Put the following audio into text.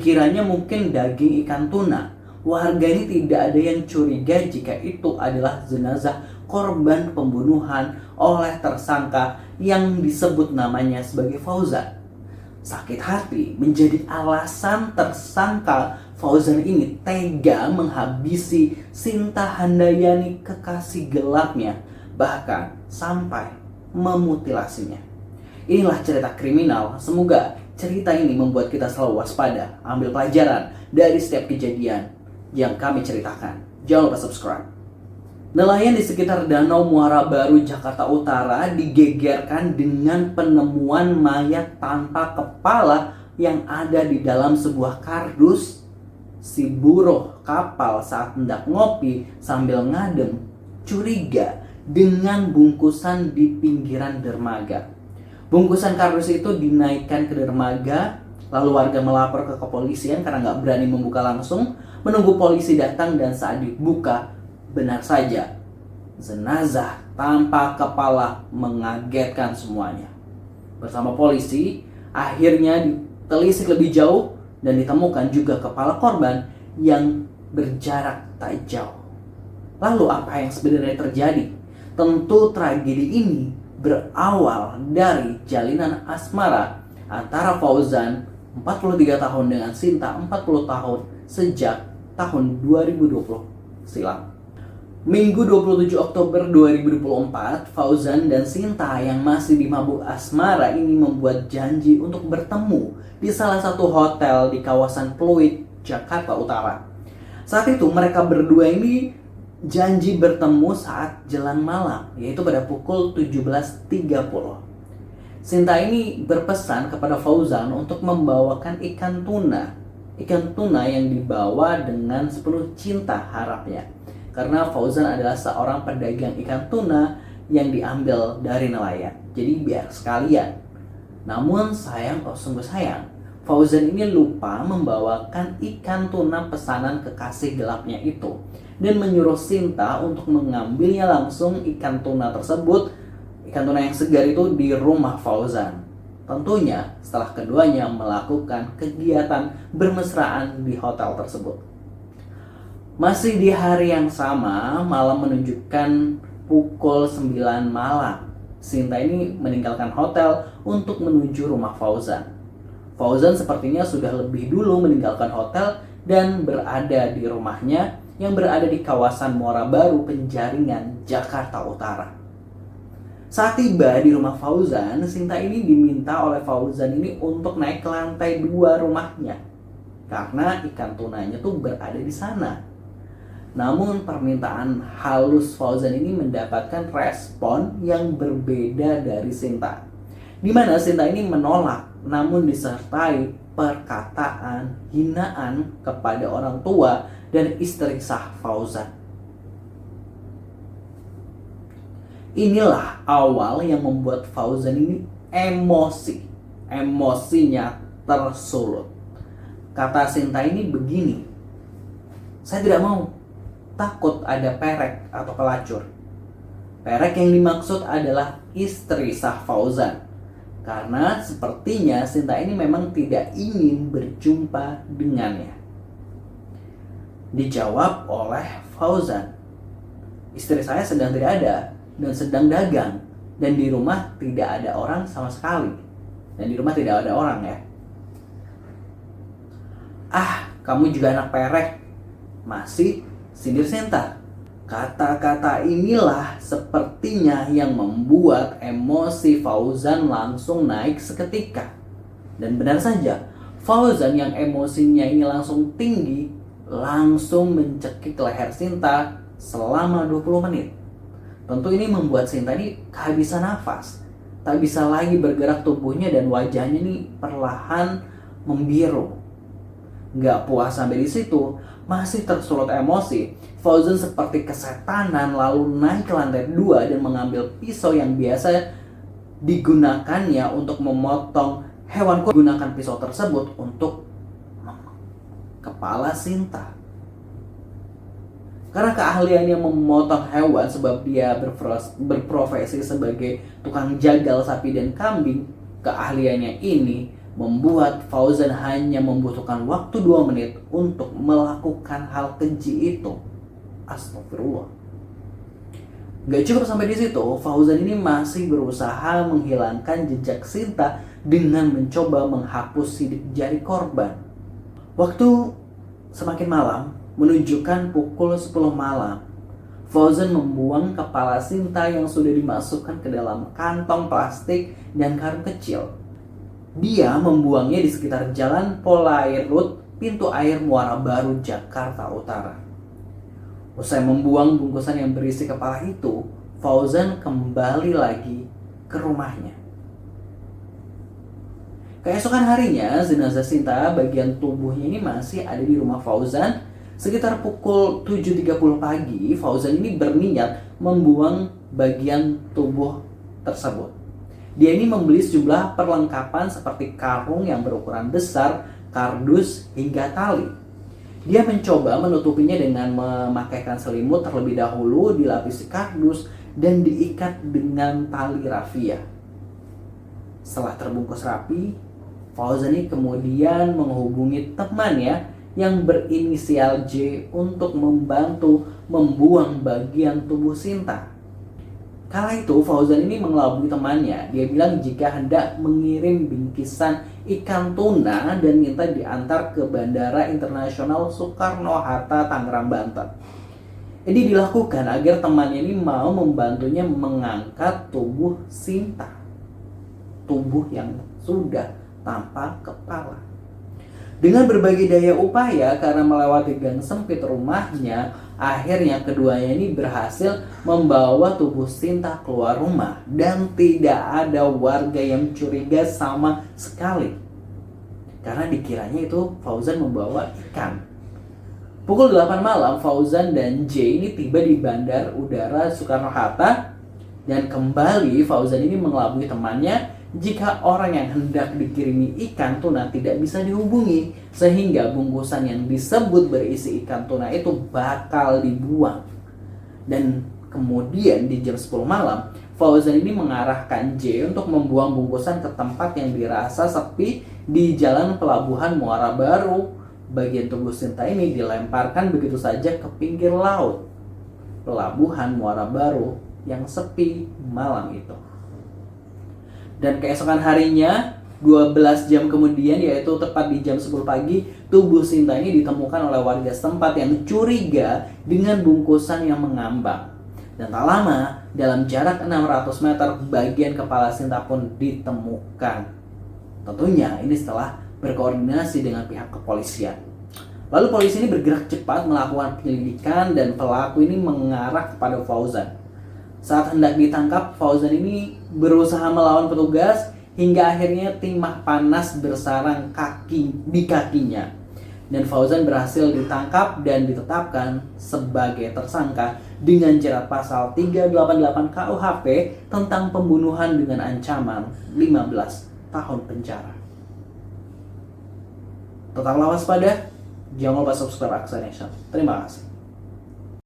Kiranya mungkin daging ikan tuna. Warga ini tidak ada yang curiga jika itu adalah jenazah korban pembunuhan oleh tersangka yang disebut namanya sebagai Fauzan. Sakit hati menjadi alasan tersangka Fauzan ini tega menghabisi Sinta Handayani, kekasih gelapnya, bahkan sampai memutilasinya. Inilah cerita kriminal. Semoga cerita ini membuat kita selalu waspada, ambil pelajaran dari setiap kejadian yang kami ceritakan. Jangan lupa subscribe. Nelayan di sekitar Danau Muara Baru, Jakarta Utara digegerkan dengan penemuan mayat tanpa kepala yang ada di dalam sebuah kardus. Si buruh kapal saat hendak ngopi sambil ngadem curiga dengan bungkusan di pinggiran dermaga. Bungkusan kardus itu dinaikkan ke dermaga, lalu warga melapor ke kepolisian karena nggak berani membuka langsung, menunggu polisi datang, dan saat dibuka, benar saja, jenazah tanpa kepala mengagetkan semuanya. Bersama polisi, akhirnya ditelisik lebih jauh dan ditemukan juga kepala korban yang berjarak tak jauh. Lalu apa yang sebenarnya terjadi? Tentu tragedi ini berawal dari jalinan asmara antara Fauzan 43 tahun dengan Sinta 40 tahun sejak tahun 2020 silam. Minggu 27 Oktober 2024, Fauzan dan Sinta yang masih di mabuk asmara ini membuat janji untuk bertemu di salah satu hotel di kawasan Pluit, Jakarta Utara. Saat itu mereka berdua ini janji bertemu saat jelang malam, yaitu pada pukul 17.30. Sinta ini berpesan kepada Fauzan untuk membawakan ikan tuna. Ikan tuna yang dibawa dengan sepenuh cinta harapnya. Karena Fauzan adalah seorang pedagang ikan tuna yang diambil dari nelayan. Jadi biar sekalian. Namun sungguh sayang, Fauzan ini lupa membawakan ikan tuna pesanan kekasih gelapnya itu, dan menyuruh Sinta untuk mengambilnya langsung ikan tuna tersebut, ikan tuna yang segar itu, di rumah Fauzan. Tentunya setelah keduanya melakukan kegiatan bermesraan di hotel tersebut. Masih di hari yang sama, malam menunjukkan pukul 9 malam. Sinta ini meninggalkan hotel untuk menuju rumah Fauzan. Fauzan sepertinya sudah lebih dulu meninggalkan hotel dan berada di rumahnya yang berada di kawasan Muara Baru, Penjaringan, Jakarta Utara. Saat tiba di rumah Fauzan, Sinta ini diminta oleh Fauzan ini untuk naik ke lantai 2 rumahnya karena ikan tunanya tuh berada di sana. Namun permintaan halus Fauzan ini mendapatkan respon yang berbeda dari Sinta, di mana Sinta ini menolak, namun disertai perkataan hinaan kepada orang tua dan istri sah Fauzan. Inilah awal yang membuat Fauzan ini emosinya tersulut. Kata Sinta ini begini, "Saya tidak mau, takut ada perek atau pelacur." Perek yang dimaksud adalah istri sah Fauzan, karena sepertinya Sinta ini memang tidak ingin berjumpa dengannya. Dijawab oleh Fauzan, "Istri saya sedang tidak ada dan sedang dagang, dan di rumah tidak ada orang sama sekali." Dan di rumah tidak ada orang ya. "Ah, kamu juga anak perek," masih sindir Sinta. Kata-kata inilah sepertinya yang membuat emosi Fauzan langsung naik seketika. Dan benar saja, Fauzan yang emosinya ini langsung tinggi langsung mencekik leher Sinta selama 20 menit. Tentu ini membuat Sinta ini kehabisan nafas, tak bisa lagi bergerak tubuhnya, dan wajahnya ini perlahan membiru. Gak puas sampai di situ, masih tersulut emosi, Fauzan seperti kesetanan lalu naik ke lantai 2 dan mengambil pisau yang biasa digunakannya untuk memotong hewan kurban. Gunakan pisau tersebut untuk kepala Sinta. Karena keahliannya memotong hewan, sebab dia berprofesi sebagai tukang jagal sapi dan kambing, keahliannya ini membuat Fauzan hanya membutuhkan waktu 2 menit untuk melakukan hal keji itu. Astagfirullah. Gak cukup sampai di situ, Fauzan ini masih berusaha menghilangkan jejak Sinta dengan mencoba menghapus sidik jari korban. Waktu semakin malam, menunjukkan pukul 10 malam. Fauzan membuang kepala Sinta yang sudah dimasukkan ke dalam kantong plastik dan karung kecil. Dia membuangnya di sekitar Jalan Polairut, pintu air Muara Baru, Jakarta Utara. Usai membuang bungkusan yang berisi kepala itu, Fauzan kembali lagi ke rumahnya. Keesokan harinya, jenazah Sinta bagian tubuhnya ini masih ada di rumah Fauzan. Sekitar pukul 7.30 pagi, Fauzan ini berniat membuang bagian tubuh tersebut. Dia ini membeli sejumlah perlengkapan seperti karung yang berukuran besar, kardus, hingga tali. Dia mencoba menutupinya dengan memakaikan selimut terlebih dahulu, dilapisi kardus, dan diikat dengan tali rafia. Setelah terbungkus rapi, Fauzan ini kemudian menghubungi temannya yang berinisial J untuk membantu membuang bagian tubuh Sinta. Kala itu Fauzan ini mengelabui temannya. Dia bilang jika hendak mengirim bingkisan ikan tuna dan minta diantar ke Bandara Internasional Soekarno-Hatta, Tangerang, Banten. Ini dilakukan agar temannya ini mau membantunya mengangkat tubuh Sinta, tubuh yang sudah tanpa kepala. Dengan berbagai daya upaya karena melewati gang sempit rumahnya, akhirnya keduanya ini berhasil membawa tubuh Sinta keluar rumah dan tidak ada warga yang curiga sama sekali. Karena dikiranya itu Fauzan membawa ikan. Pukul 8 malam, Fauzan dan J ini tiba di Bandar Udara Soekarno-Hatta dan kembali Fauzan ini mengelabui temannya jika orang yang hendak dikirimi ikan tuna tidak bisa dihubungi, sehingga bungkusan yang disebut berisi ikan tuna itu bakal dibuang. Dan kemudian di jam 10 malam, Fauzan ini mengarahkan J untuk membuang bungkusan ke tempat yang dirasa sepi di Jalan Pelabuhan Muara Baru. Bagian tubuh Sinta ini dilemparkan begitu saja ke pinggir laut. Pelabuhan Muara Baru yang sepi malam itu. Dan keesokan harinya, 12 jam kemudian, yaitu tepat di jam 10 pagi, tubuh Sinta ini ditemukan oleh warga setempat yang curiga dengan bungkusan yang mengambang. Dan tak lama, dalam jarak 600 meter, bagian kepala Sinta pun ditemukan. Tentunya ini setelah berkoordinasi dengan pihak kepolisian. Lalu polisi ini bergerak cepat melakukan penyelidikan dan pelaku ini mengarah kepada Fauzan. Saat hendak ditangkap, Fauzan ini berusaha melawan petugas hingga akhirnya timah panas bersarang di kakinya. Dan Fauzan berhasil ditangkap dan ditetapkan sebagai tersangka dengan jerat pasal 388 KUHP tentang pembunuhan dengan ancaman 15 tahun penjara. Tetaplah waspada, jangan lupa subscribe Aksa Nation. Terima kasih.